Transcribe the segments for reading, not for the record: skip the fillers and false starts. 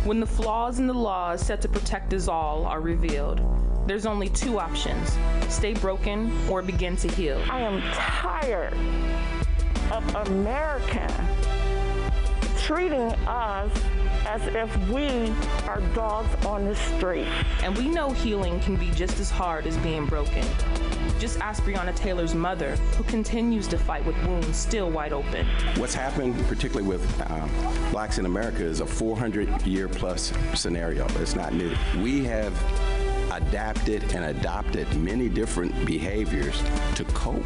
When the flaws in the laws set to protect us all are revealed, there's only two options: stay broken or begin to heal. I am tired of Americans treating us as if we are dogs on the street. And we know healing can be just as hard as being broken. Just ask Breonna Taylor's mother, who continues to fight with wounds still wide open. What's happened, particularly with blacks in America, is a 400-year-plus scenario. It's not new. We have adapted and adopted many different behaviors to cope.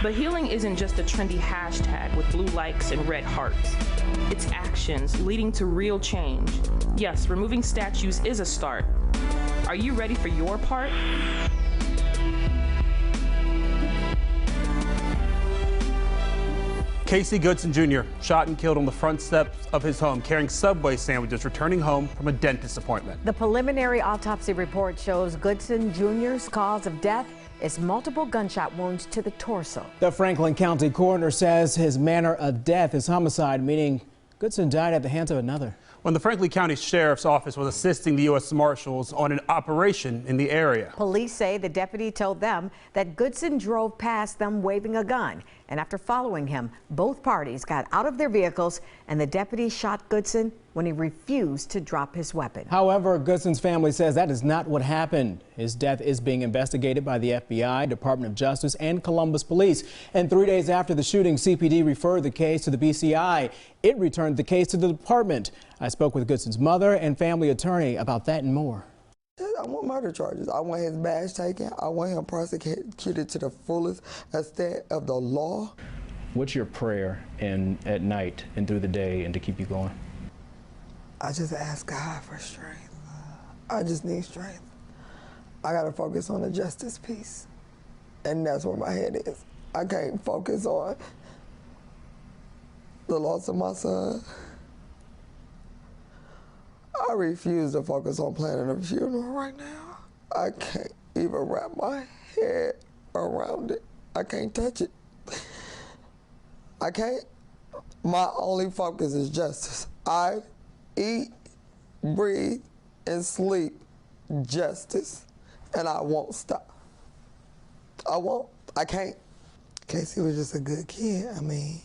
But healing isn't just a trendy hashtag with blue likes and red hearts. It's actions leading to real change. Yes, removing statues is a start. Are you ready for your part? Casey Goodson Jr. shot and killed on the front steps of his home carrying Subway sandwiches, returning home from a dentist appointment. The preliminary autopsy report shows Goodson Jr.'s cause of death is multiple gunshot wounds to the torso. The Franklin County coroner says his manner of death is homicide, meaning Goodson died at the hands of another. When the Franklin County Sheriff's Office was assisting the U.S. Marshals on an operation in the area. Police say the deputy told them that Goodson drove past them waving a gun. And after following him, both parties got out of their vehicles and the deputy shot Goodson when he refused to drop his weapon. However, Goodson's family says that is not what happened. His death is being investigated by the FBI, Department of Justice, and Columbus Police. And 3 days after the shooting, CPD referred the case to the BCI. It returned the case to the department. I spoke with Goodson's mother and family attorney about that and more. I want murder charges. I want his badge taken. I want him prosecuted to the fullest extent of the law. What's your prayer at night and through the day and to keep you going? I just ask God for strength. I just need strength. I gotta focus on the justice piece. And that's where my head is. I can't focus on the loss of my son. I refuse to focus on planning a funeral right now. I can't even wrap my head around it. I can't touch it. I can't. My only focus is justice. I eat, breathe, and sleep justice, and I won't stop. I won't. I can't. Casey was just a good kid. I mean,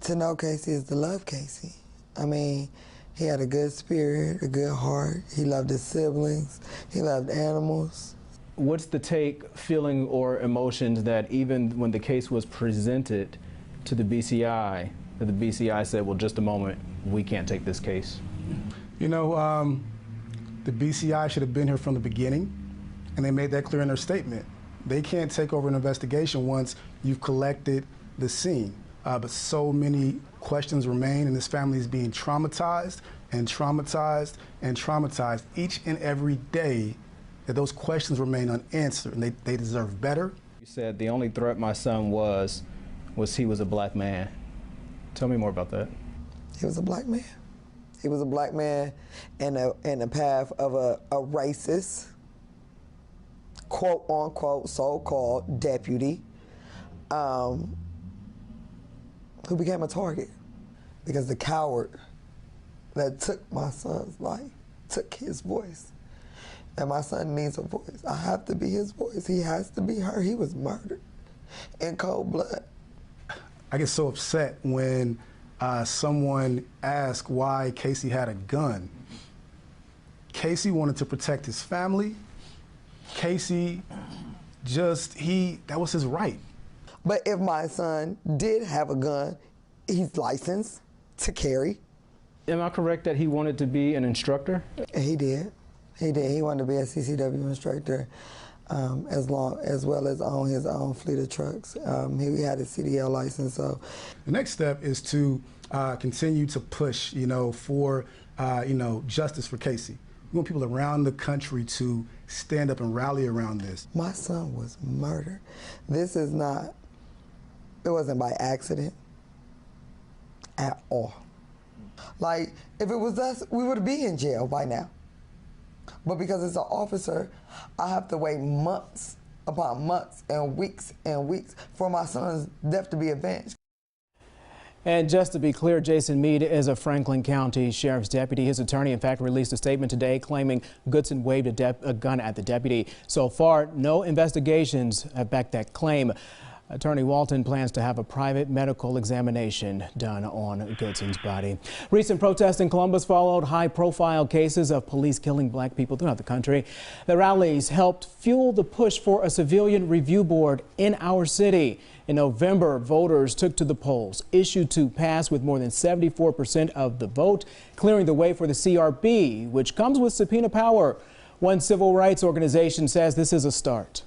to know Casey is to love Casey. I mean, he had a good spirit, a good heart. He loved his siblings. He loved animals. What's the take, feeling, or emotions that even when the case was presented to the BCI, that the BCI said, well, just a moment, we can't take this case? You know, the BCI should have been here from the beginning, and they made that clear in their statement. They can't take over an investigation once you've collected the scene. But so many questions remain, and this family is being traumatized and traumatized and traumatized each and every day, that those questions remain unanswered, and they deserve better. You said the only threat my son was he was a black man. Tell me more about that. He was a black man. He was a black man in the path of a racist, quote unquote, so-called deputy, who became a target because the coward that took my son's life took his voice. And my son needs a voice. I have to be his voice. He has to be heard. He was murdered in cold blood. I get so upset when someone asks why Casey had a gun. Casey wanted to protect his family. Casey that was his right. But if my son did have a gun, he's licensed to carry. Am I correct that he wanted to be an instructor? He did. He did. He wanted to be a CCW instructor as well as own his own fleet of trucks. He had a CDL license. So the next step is to continue to push, for justice for Casey. We want people around the country to stand up and rally around this. My son was murdered. This is not. It wasn't by accident at all. Like, if it was us, we would be in jail by now. But because it's an officer, I have to wait months upon months and weeks for my son's death to be avenged. And just to be clear, Jason Meade is a Franklin County Sheriff's deputy. His attorney, in fact, released a statement today claiming Goodson waved a gun at the deputy. So far, no investigations have backed that claim. Attorney Walton plans to have a private medical examination done on Goodson's body. Recent protests in Columbus followed high-profile cases of police killing black people throughout the country. The rallies helped fuel the push for a civilian review board in our city. In November, voters took to the polls, issued to pass with more than 74% of the vote, clearing the way for the CRB, which comes with subpoena power. One civil rights organization says this is a start.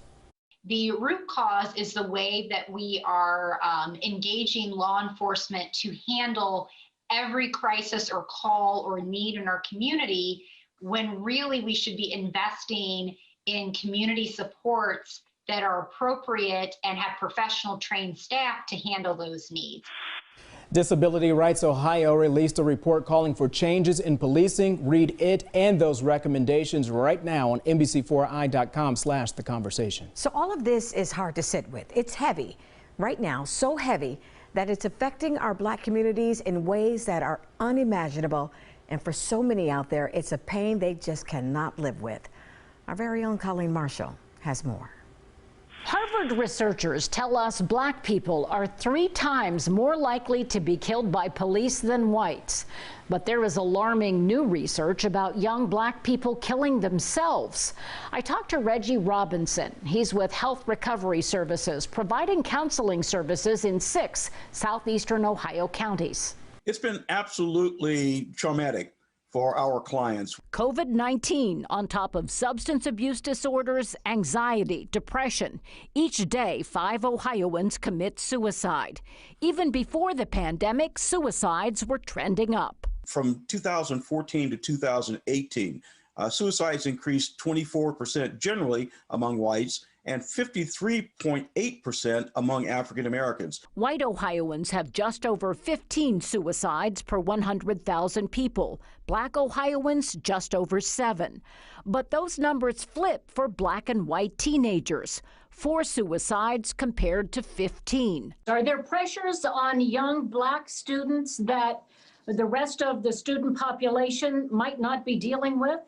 The root cause is the way that we are engaging law enforcement to handle every crisis or call or need in our community, when really we should be investing in community supports that are appropriate and have professional trained staff to handle those needs. Disability Rights Ohio released a report calling for changes in policing. Read it and those recommendations right now on NBC4i.com/theconversation. So all of this is hard to sit with. It's heavy right now, so heavy that it's affecting our black communities in ways that are unimaginable. And for so many out there, it's a pain they just cannot live with. Our very own Colleen Marshall has more. Harvard researchers tell us black people are 3 times more likely to be killed by police than whites. But there is alarming new research about young black people killing themselves. I talked to Reggie Robinson. He's with Health Recovery Services, providing counseling services in 6 southeastern Ohio counties. It's been absolutely traumatic for our clients. COVID-19 on top of substance abuse disorders, anxiety, depression. Each day, 5 Ohioans commit suicide. Even before the pandemic, suicides were trending up. From 2014 to 2018, suicides increased 24% generally among whites and 53.8% among African Americans. White Ohioans have just over 15 suicides per 100,000 people. Black Ohioans just over 7. But those numbers flip for black and white teenagers. 4 suicides compared to 15. Are there pressures on young black students that the rest of the student population might not be dealing with?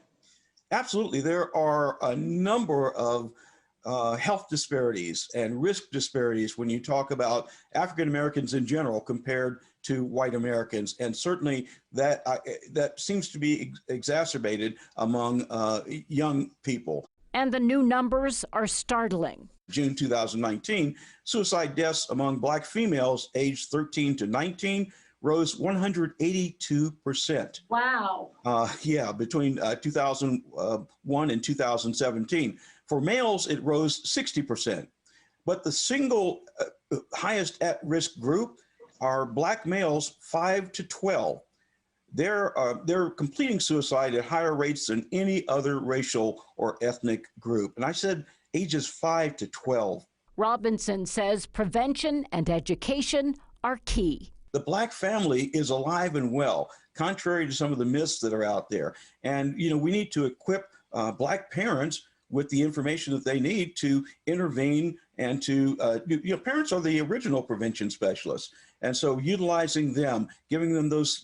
Absolutely. There are a number of health disparities and risk disparities when you talk about African Americans in general compared to white Americans, and certainly that seems to be exacerbated among young people. And the new numbers are startling. June 2019, suicide deaths among black females aged 13 to 19 rose 182%. Wow. Yeah, between 2001 and 2017. For males, it rose 60%. But the single highest at-risk group are black males 5 to 12. They're completing suicide at higher rates than any other racial or ethnic group. And I said ages 5 to 12. Robinson says prevention and education are key. The black family is alive and well, contrary to some of the myths that are out there. And, we need to equip black parents with the information that they need to intervene and to, parents are the original prevention specialists. And so utilizing them, giving them those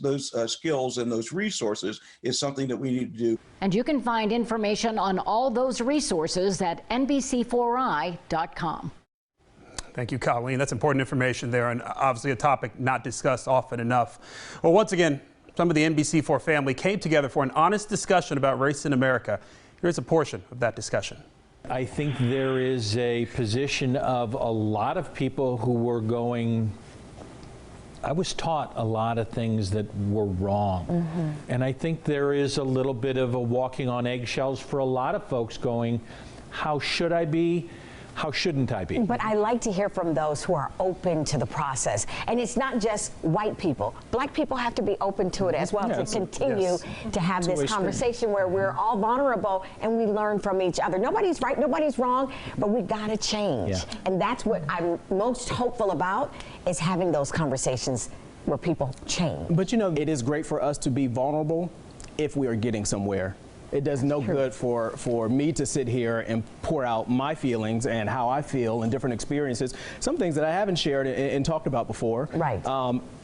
skills and those resources is something that we need to do. And you can find information on all those resources at NBC4i.com. Thank you, Colleen. That's important information there, and obviously a topic not discussed often enough. Well, once again, some of the NBC4 family came together for an honest discussion about race in America. Here's a portion of that discussion. I think there is a position of a lot of people who were going, I was taught a lot of things that were wrong. Mm-hmm. And I think there is a little bit of a walking on eggshells for a lot of folks going, how should I be? How shouldn't I be? But I like to hear from those who are open to the process. And it's not just white people. Black people have to be open to it as well, to continue to have this conversation where we're all vulnerable and we learn from each other. Nobody's right, nobody's wrong, but we gotta change. Yeah. And that's what I'm most hopeful about, is having those conversations where people change. But it is great for us to be vulnerable if we are getting somewhere. It does no good for me to sit here and pour out my feelings and how I feel and different experiences, some things that I haven't shared and talked about before. Right.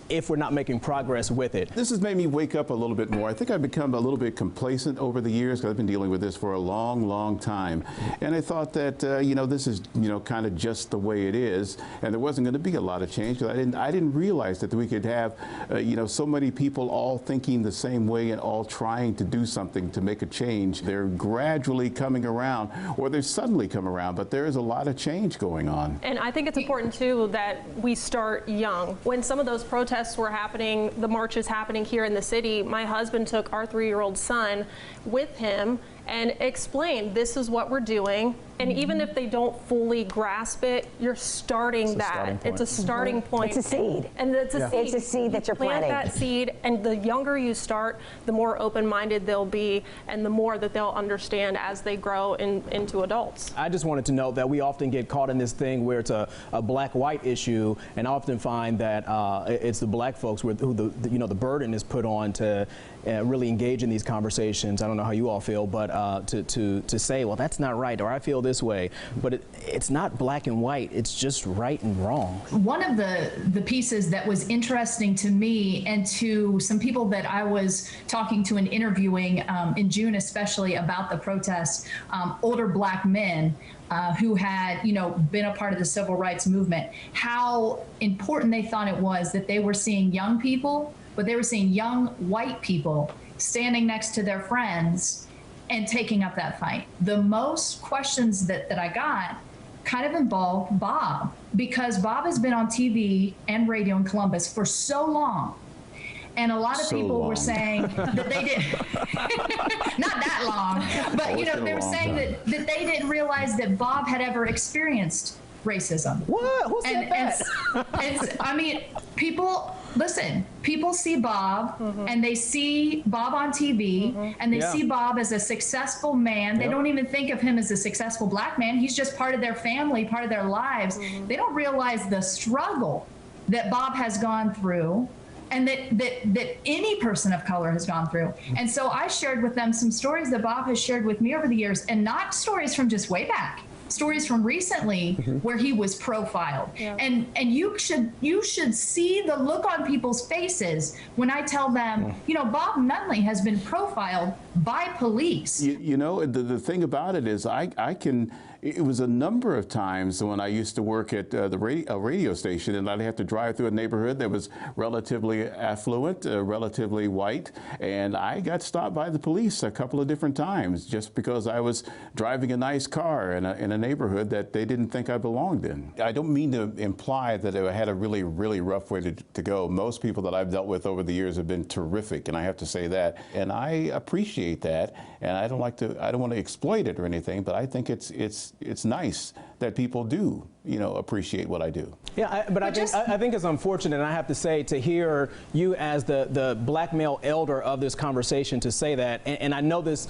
if we're not making progress with it. This has made me wake up a little bit more. I think I've become a little bit complacent over the years because I've been dealing with this for a long, long time. And I thought that, you know, this is, you know, kind of just the way it is. And there wasn't going to be a lot of change. I didn't realize that we could have, you know, so many people all thinking the same way and all trying to do something to make a change. They're gradually coming around, or they're suddenly come around, but there is a lot of change going on. And I think it's important, too, that we start young. When some of those protests were happening, the marches happening here in the city, my husband took our 3-year-old son with him and explained, this is what we're doing. And even if they don't fully grasp it, you're starting that. It's a starting point. It's a seed. And it's a seed. It's a seed that you're planting. Plant that seed, and the younger you start, the more open-minded they'll be, and the more that they'll understand as they grow into adults. I just wanted to note that we often get caught in this thing where it's a black-white issue, and I often find that it's the black folks who the burden is put on to really engage in these conversations. I don't know how you all feel, but to say, well, that's not right, or I feel this way, but it's not black and white. It's just right and wrong. One of the pieces that was interesting to me and to some people that I was talking to and interviewing in June, especially about the protests, older black men who had, you know, been a part of the civil rights movement, how important they thought it was that they were seeing young people, but they were seeing young white people standing next to their friends and taking up that fight. The most questions that I got kind of involved Bob, because Bob has been on TV and radio in Columbus for so long. And a lot of people were saying that they did not that long, but you know, they were saying that they didn't realize that Bob had ever experienced racism. What? Who said that? And I mean, people listen, people see Bob and they see Bob on TV and they see Bob as a successful man. They don't even think of him as a successful black man. He's just part of their family, part of their lives. They don't realize the struggle that Bob has gone through and that any person of color has gone through. And so I shared with them some stories that Bob has shared with me over the years, and not stories from just way back. Stories from recently where he was profiled. And you should see the look on people's faces when I tell them, you know, Bob Nunley has been profiled by police. You know, the thing about it is it was a number of times when I used to work at a radio station, and I'd have to drive through a neighborhood that was relatively affluent, relatively white, and I got stopped by the police a couple of different times just because I was driving a nice car in a neighborhood that they didn't think I belonged in. I don't mean to imply that I had a really, really rough way to go. Most people that I've dealt with over the years have been terrific, and I have to say that, and I appreciate that, and I don't want to exploit it or anything, but I think it's nice that people do, you know, appreciate what I do. Yeah, I think it's unfortunate, and I have to say, to hear you as the black male elder of this conversation to say that, and I know this,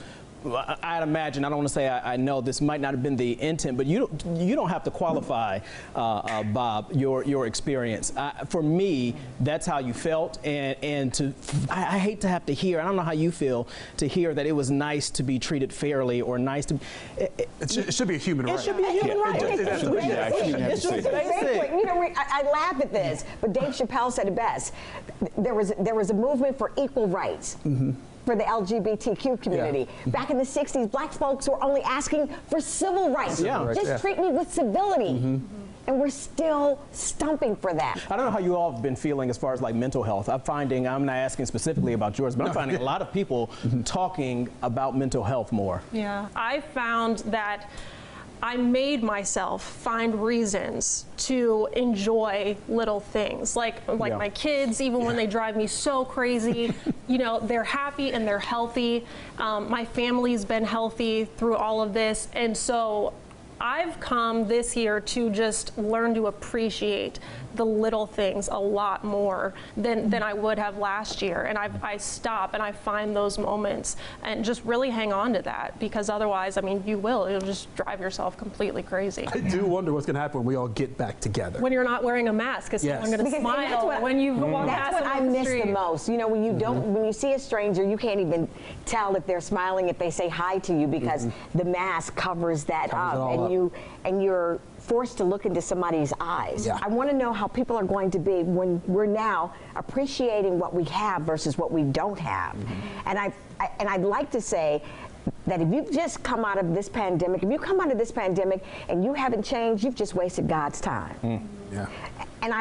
I'd imagine, I don't want to say I know this might not have been the intent, but you don't have to qualify, Bob, your experience. For me, that's how you felt, and I hate to have to hear, I don't know how you feel, to hear that it was nice to be treated fairly or nice to be. It should be a human right. It should be a human right. It's just basic. You know, I laugh at this, but Dave Chappelle said it best. There was a movement for equal rights. For the LGBTQ community. Back in the 60s, black folks were only asking for civil rights. Just treat me with civility. And we're still stumping for that. I don't know how you all have been feeling as far as like mental health. I'm not asking specifically about yours, but I'm finding a lot of people talking about mental health more. Yeah, I found that I made myself find reasons to enjoy little things, like my kids, even when they drive me so crazy, you know, they're happy and they're healthy. My family's been healthy through all of this, and so I've come this year to just learn to appreciate the little things a lot more than I would have last year. And I stop and I find those moments and just really hang on to that, because otherwise, I mean, you'll just drive yourself completely crazy. I do wonder what's going to happen when we all get back together. When you're not wearing a mask, is someone going to smile when you walk past them on the street? That's what I miss the most. You know, when you don't, when you see a stranger, you can't even tell if they're smiling if they say hi to you, because the mask covers that up. And and you're forced to look into somebody's eyes. I want to know how people are going to be when we're now appreciating what we have versus what we don't have. And I'd like to say that if you've just come out of this pandemic, and you haven't changed, you've just wasted God's time. And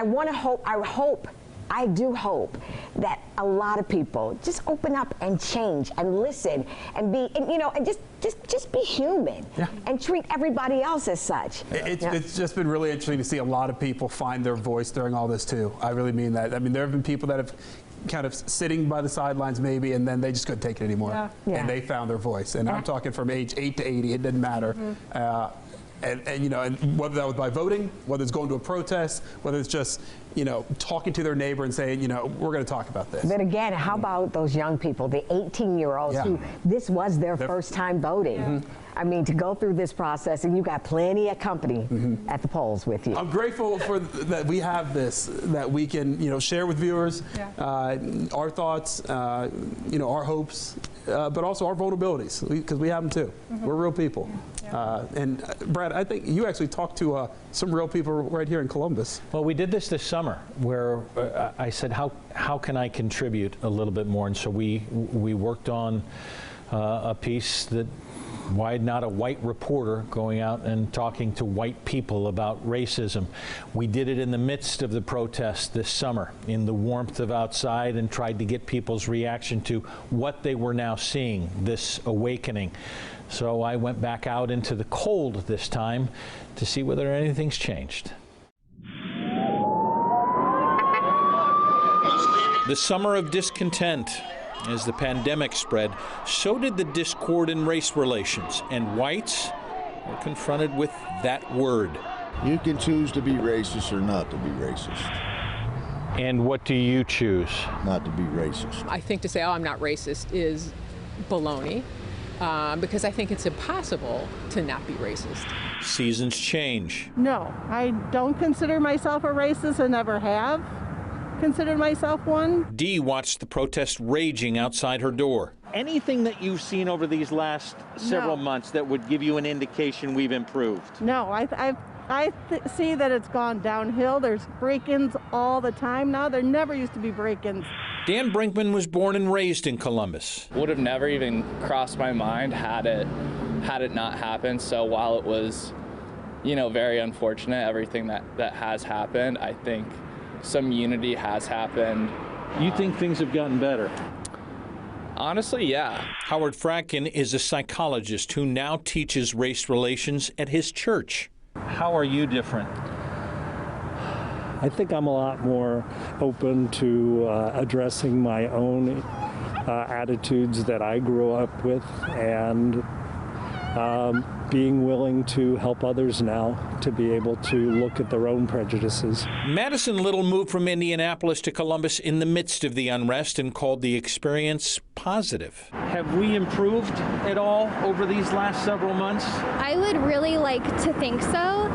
I do hope that a lot of people just open up and change and listen and be, and just be human and treat everybody else as such. It's just been really interesting to see a lot of people find their voice during all this too. I really mean that. I mean, there have been people that have kind of sitting by the sidelines maybe, and then they just couldn't take it anymore. And they found their voice. And I'm talking from age 8 to 80, it didn't matter. And whether that was by voting, whether it's going to a protest, whether it's just, talking to their neighbor and saying, we're going to talk about this. But again, how about those young people, the 18-year-olds who this was their first time voting? I mean, to go through this process, and you got plenty of company at the polls with you. I'm grateful for that we have this, that we can, share with viewers our thoughts, our hopes, but also our vulnerabilities, because we have them too. We're real people. And Brad, I think you actually talked to some real people right here in Columbus. Well, we did this summer where I said, how can I contribute a little bit more? And so we worked on a piece that why not a white reporter going out and talking to white people about racism. We did it in the midst of the protest this summer, in the warmth of outside, and tried to get people's reaction to what they were now seeing, this awakening. So I went back out into the cold this time to see whether anything's changed. The summer of discontent. As the pandemic spread, so did the discord in race relations, and whites were confronted with that word. You can choose to be racist or not to be racist. And what do you choose? Not to be racist. I think to say, oh, I'm not racist is baloney, because I think it's impossible to not be racist. Seasons change. No, I don't consider myself a racist and never have considered myself one. Dee watched the protest raging outside her door. Anything that you've seen over these last several months that would give you an indication we've improved? No, I see that it's gone downhill. There's break-ins all the time now. There never used to be break-ins. Dan Brinkman was born and raised in Columbus. Would have never even crossed my mind had it not happened. So while it was, very unfortunate, everything that has happened, I think some unity has happened. You think things have gotten better? Honestly, yeah. Howard Franken is a psychologist who now teaches race relations at his church. How are you different? I think I'm a lot more open to addressing my own attitudes that I grew up with, and being willing to help others now to be able to look at their own prejudices. Madison Little moved from Indianapolis to Columbus in the midst of the unrest and called the experience positive. Have we improved at all over these last several months? I would really like to think so.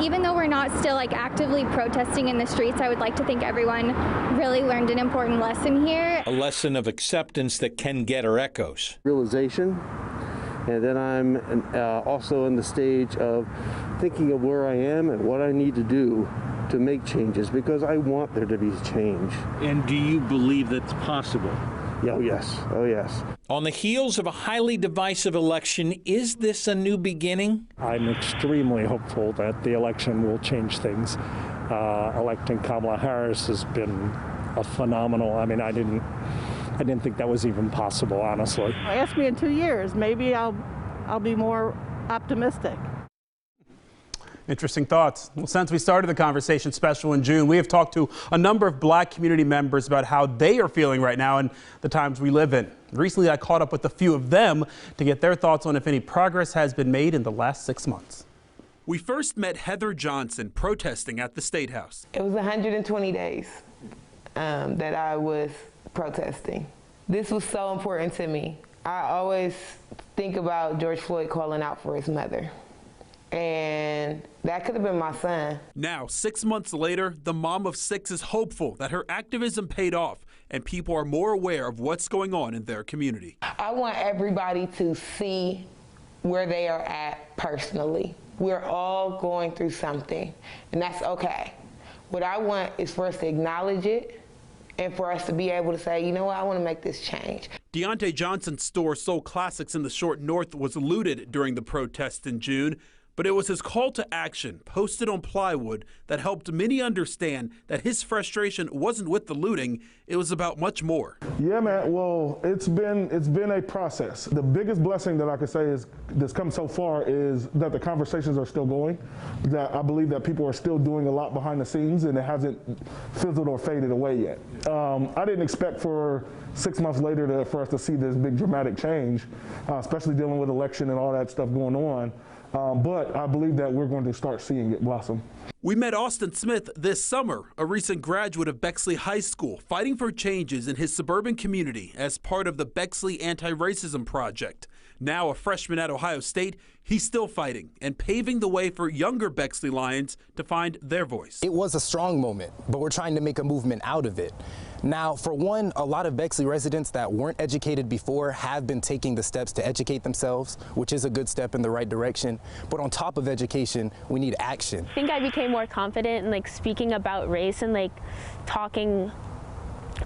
Even though we're not still actively protesting in the streets, I would like to think everyone really learned an important lesson here. A lesson of acceptance that can get her echoes. Realization. And then I'm also in the stage of thinking of where I am and what I need to do to make changes, because I want there to be change. And do you believe that's possible? Oh, yes. Oh, yes. On the heels of a highly divisive election, is this a new beginning? I'm extremely hopeful that the election will change things. Electing Kamala Harris has been a phenomenal, I didn't think that was even possible, honestly. Ask me in 2 years, maybe I'll be more optimistic. Interesting thoughts. Well, since we started the Conversation special in June, we have talked to a number of Black community members about how they are feeling right now and the times we live in. Recently, I caught up with a few of them to get their thoughts on if any progress has been made in the last 6 months. We first met Heather Johnson protesting at the State House. It was 120 days that I was protesting. This was so important to me. I always think about George Floyd calling out for his mother. And that could have been my son. Now, 6 months later, the mom of 6 is hopeful that her activism paid off and people are more aware of what's going on in their community. I want everybody to see where they are at personally. We're all going through something, and that's okay. What I want is for us to acknowledge it and for us to be able to say, you know what, I want to make this change. Deontay Johnson's store sold classics in the short north was looted during the protest in June, but it was his call to action posted on plywood that helped many understand that his frustration wasn't with the looting, it was about much more. Yeah, man, well, it's been a process. The biggest blessing that I could say is that's come so far is that the conversations are still going, that I believe that people are still doing a lot behind the scenes and it hasn't fizzled or faded away yet. I didn't expect for 6 months later for us to see this big dramatic change, especially dealing with election and all that stuff going on. But I believe that we're going to start seeing it blossom. We met Austin Smith this summer, a recent graduate of Bexley High School, fighting for changes in his suburban community as part of the Bexley Anti-Racism Project. Now a freshman at Ohio State, he's still fighting and paving the way for younger Bexley Lions to find their voice. It was a strong moment, but we're trying to make a movement out of it. Now, for one, a lot of Bexley residents that weren't educated before have been taking the steps to educate themselves, which is a good step in the right direction. But on top of education, we need action. I think I became more confident in speaking about race and talking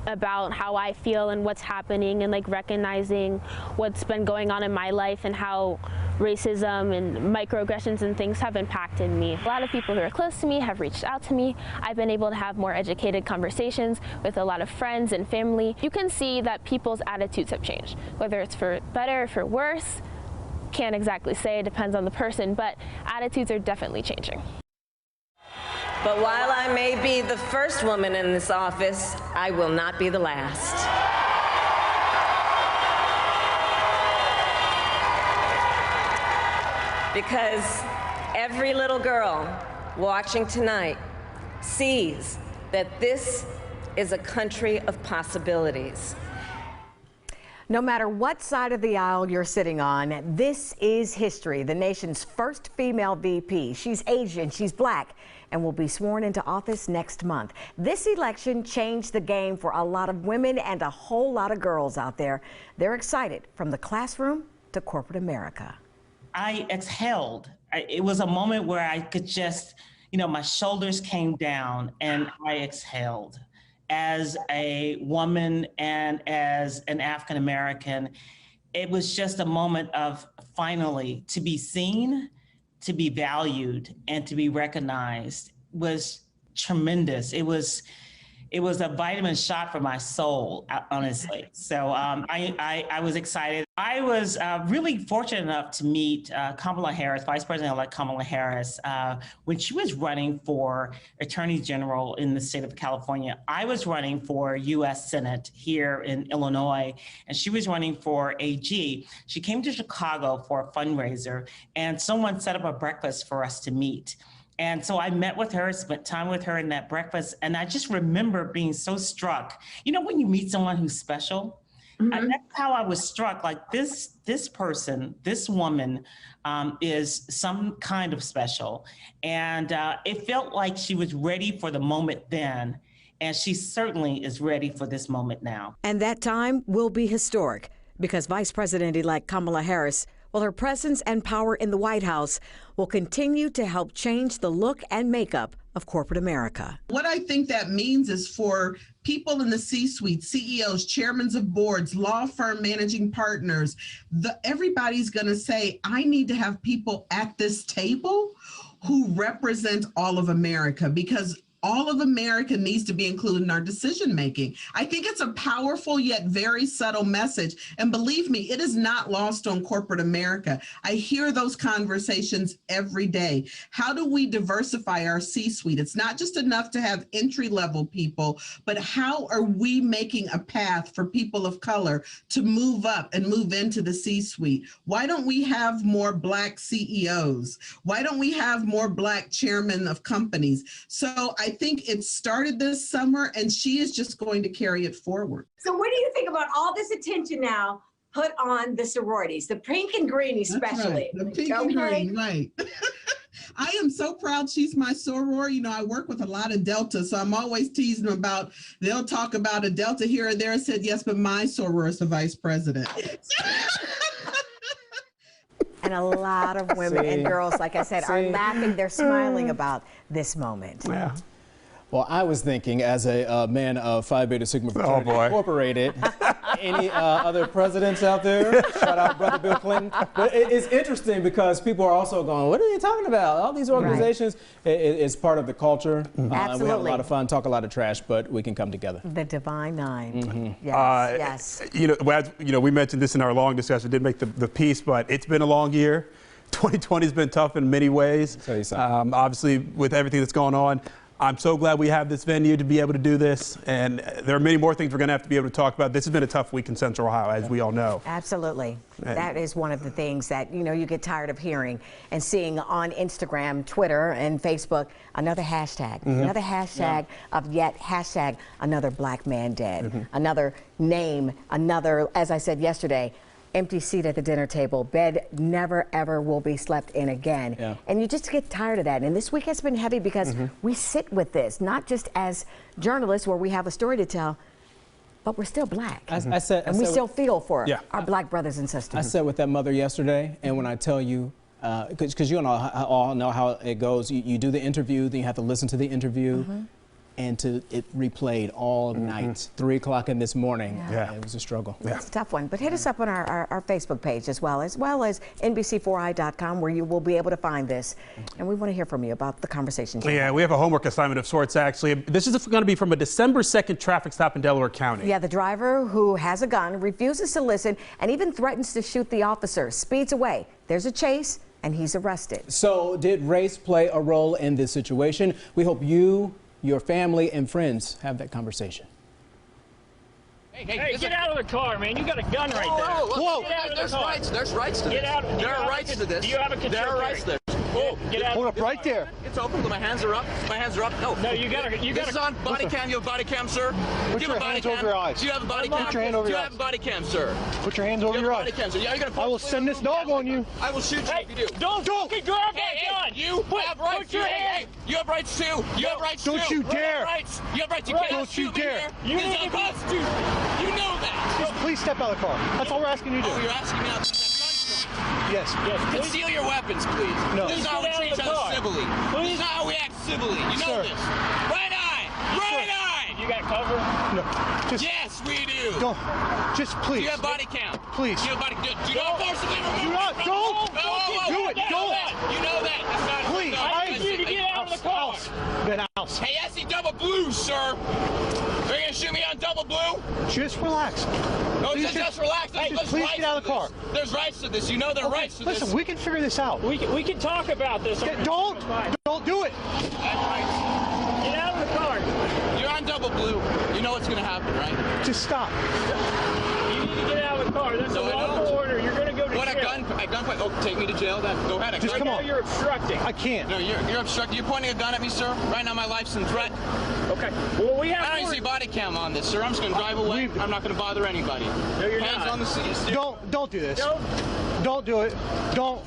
about how I feel and what's happening and recognizing what's been going on in my life and how racism and microaggressions and things have impacted me. A lot of people who are close to me have reached out to me. I've been able to have more educated conversations with a lot of friends and family. You can see that people's attitudes have changed, whether it's for better or for worse. Can't exactly say, it depends on the person, but attitudes are definitely changing. But while I may be the first woman in this office, I will not be the last. Because every little girl watching tonight sees that this is a country of possibilities. No matter what side of the aisle you're sitting on, this is history. The nation's first female VP. She's Asian, she's black, and will be sworn into office next month. This election changed the game for a lot of women and a whole lot of girls out there. They're excited from the classroom to corporate America. I exhaled. It was a moment where I could just, my shoulders came down and I exhaled. As a woman and as an African American, it was just a moment of finally to be seen, to be valued, and to be recognized was tremendous. It was a vitamin shot for my soul, honestly. So I was excited. I was really fortunate enough to meet Kamala Harris, Vice President-elect Kamala Harris, when she was running for Attorney General in the state of California. I was running for U.S. Senate here in Illinois, and she was running for AG. She came to Chicago for a fundraiser, and someone set up a breakfast for us to meet. And so I met with her, spent time with her in that breakfast, and I just remember being so struck. When you meet someone who's special, that's how I was struck. This person, this woman is some kind of special. And it felt like she was ready for the moment then, and she certainly is ready for this moment now. And that time will be historic because Vice President-elect Kamala Harris, her presence and power in the White House will continue to help change the look and makeup of corporate America. What I think that means is for people in the C-suite, CEOs, chairmen of boards, law firm managing partners, everybody's going to say, I need to have people at this table who represent all of America, because all of America needs to be included in our decision making. I think it's a powerful yet very subtle message. And believe me, it is not lost on corporate America. I hear those conversations every day. How do we diversify our C-suite? It's not just enough to have entry-level people, but how are we making a path for people of color to move up and move into the C-suite? Why don't we have more Black CEOs? Why don't we have more Black chairmen of companies? So I think it started this summer, and she is just going to carry it forward. So what do you think about all this attention now put on the sororities, the pink and green especially? Right. The pink and green, right. I am so proud she's my soror. I work with a lot of Delta, so I'm always teasing them about, they'll talk about a Delta here or there. I said, yes, but my soror is the vice president. And a lot of women and girls, like I said, are laughing. They're smiling about this moment. Yeah. Well, I was thinking, as a man of Phi Beta Sigma Fraternity Incorporated, any other presidents out there? Shout out Brother Bill Clinton. But it's interesting because people are also going, what are they talking about? All these organizations, it's part of the culture. Absolutely. We have a lot of fun, talk a lot of trash, but we can come together. The Divine Nine. Yes, yes. We mentioned this in our long discussion, didn't make the piece, but it's been a long year. 2020 has been tough in many ways. Obviously, with everything that's going on. I'm so glad we have this venue to be able to do this, and there are many more things we're going to have to be able to talk about. This has been a tough week in Central Ohio, as we all know. Absolutely. That is one of the things that, you get tired of hearing and seeing on Instagram, Twitter, and Facebook, another hashtag, another hashtag of yet hashtag another black man dead, another name, another, as I said yesterday, empty seat at the dinner table. Bed never, ever will be slept in again. And you just get tired of that. And this week has been heavy because we sit with this, not just as journalists where we have a story to tell, but we're still black. I said, we still feel for our black brothers and sisters. I sat with that mother yesterday, and when I tell you, because you all know how it goes, you do the interview, then you have to listen to the interview. And it replayed all night, 3 o'clock in this morning. It was a struggle. It's a tough one, but hit us up on our Facebook page as well as NBC4i.com, where you will be able to find this. And we want to hear from you about the conversation. Yeah, we have a homework assignment of sorts, actually. This is going to be from a December 2nd traffic stop in Delaware County. Yeah, the driver who has a gun refuses to listen and even threatens to shoot the officer, speeds away. There's a chase, and he's arrested. So did race play a role in this situation? We hope you, your family, and friends have that conversation. Hey, get out of the car, man. You got a gun right there. Whoa, Get out of the there's car. rights. There's rights to this. Get out. There are rights to this. Do you have a concealed There are carry? rights there. Whoa, Get out. Hold up right there. It's open. My hands are up. My hands are up. No. No, you got to. This is on body cam. You have a body cam, sir? Put Do you your Oh, have a body hands cam? over your eyes. Do you have a body cam? Put your hand over Do you your have eyes. a body cam, sir? Put your hands over your eyes. Body cam, sir. Yeah, you're gonna. I will send this dog on you. I will shoot you if you do. Don't fucking grab that gun. You have rights. Put your hand. You have rights too. You have rights too. Don't you dare. You have rights. You have rights. You can't Don't you shoot me dare. here. You This is need to be- unconstitutional. You know that. Please step out of the car. That's all we're asking you to do. Oh, you're asking me out. Yes. Yes. Conceal your weapons, please. No. This is how we Get out treat of each the other car. civilly. This is how we act civilly. You know Sir. this. Right eye. Right eye. You got cover? No. Yes, we do. Don't. Just please. Do you have body cam? Please. Do you have body cam? Do not forcibly remove Do not. me from Don't. the car. Do it. Don't. You know that. It's not. Please. I need you to get out of the car. Then house. Hey, SC double blue, sir. They're gonna shoot me on double blue? Just relax. No, just relax. Please get out of the car. There's rights to this. You know there are rights to this. Listen, we can figure this out. We can talk about this. Don't do it. Get out of the car. You're on double blue. You know what's gonna happen, right? Just stop. You need to get out of the car. That's a lawful order. You're going to go to What, jail. a gunpoint? Oh, take me to jail then. Go ahead. Just come on. You're obstructing. I can't. No, you're obstructing. You're pointing a gun at me, sir. Right now, my life's in threat. Okay. Well, we have. I don't see body cam on this, sir. I'm just gonna drive away. I'm not gonna bother anybody. No, you're Hands not. on the seat. Don't do this. Don't do it. Don't.